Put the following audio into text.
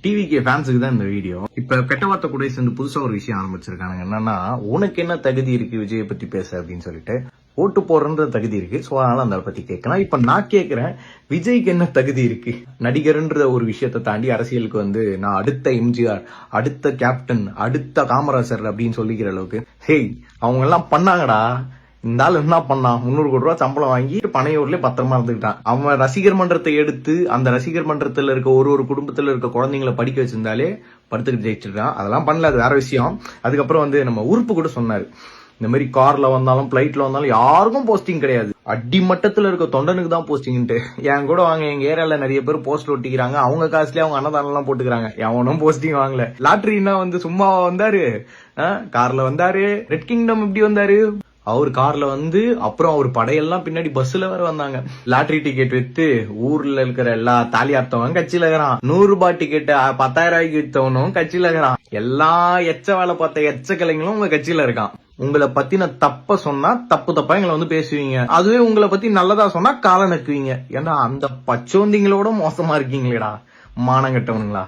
டிவிக்கு ஃபேன்ஸுக்கு தான் இந்த வீடியோ. இப்ப கெட்ட வார்த்தை கூட சேர்ந்து புதுசா ஒரு விஷயம் ஆரம்பிச்சிருக்காங்க. என்னன்னா, உனக்கு என்ன தகுதி இருக்கு விஜயை பத்தி பேச அப்படின்னு சொல்லிட்டு ஓட்டு போடுற தகுதி இருக்கு. சோ அதனால அந்த பத்தி கேட்கலாம். இப்ப நான் கேட்கிறேன், விஜய்க்கு என்ன தகுதி இருக்கு? நடிகர்ன்ற ஒரு விஷயத்தை தாண்டி அரசியலுக்கு நான் அடுத்த எம்ஜிஆர், அடுத்த கேப்டன், அடுத்த காமராசர் அப்படின்னு சொல்லிக்கிற அளவுக்கு ஹேய் அவங்க எல்லாம் பண்ணாங்கடா. இந்த ஆள் என்ன பண்ணான்? 300 கோடி ரூபாய் சம்பளம் வாங்கி பனையூர்லயே பத்திரமா இருந்துக்கிட்டான். அவன் ரசிகர் மன்றத்தை எடுத்து அந்த ரசிகர் மன்றத்துல இருக்க ஒரு குடும்பத்துல இருக்க குழந்தைங்களை படிக்க வச்சிருந்தாலே படுத்துக்கிட்டு ஜெயிச்சிருக்கான். அதெல்லாம் பண்ணல, அது வேற விஷயம். அதுக்கப்புறம் நம்ம உறுப்பு கூட சொன்னாரு, இந்த மாதிரி கார்ல வந்தாலும் பிளைட்ல வந்தாலும் யாருக்கும் போஸ்டிங் கிடையாது, அடிமட்டத்துல இருக்க தொண்டனுக்கு தான் போஸ்டிங்ட்டு. என் கூட வாங்க, எங்க ஏரியால நிறைய பேர் போஸ்ட் ஒட்டிக்கிறாங்க, அவங்க காசுலயே அவங்க அன்னதானம் எல்லாம் போட்டுக்கிறாங்க, எவனும் போஸ்டிங் வாங்கல. லாட்டரினா சும்மா வந்தாரு, கார்ல வந்தாரு. ரெட் கிங்டம் இப்படி வந்தாரு, அவர் கார்ல அப்புறம் அவர் படையெல்லாம் பின்னாடி பஸ்ல வேற வந்தாங்க. லாட்டரி டிக்கெட் வித்து ஊர்ல இருக்கிற எல்லா தாலியார்த்தவன் கட்சியில இருக்கிறான். 100 ரூபாய் டிக்கெட் 10,000 ரூபாய்க்கு வித்தவனும் கட்சியில இருக்கிறான். எல்லா எச்ச வேலை பார்த்த எச்ச கிளைங்களும் உங்க கட்சியில இருக்கான். உங்களை பத்தின தப்ப சொன்னா தப்பா எங்களை பேசுவீங்க, அதுவே உங்களை பத்தி நல்லதா சொன்னா கால நக்குவீங்க. ஏன்னா அந்த பச்சோந்திங்களோட மோசமா இருக்கீங்களேடா, மானங்கட்டவனுங்களா.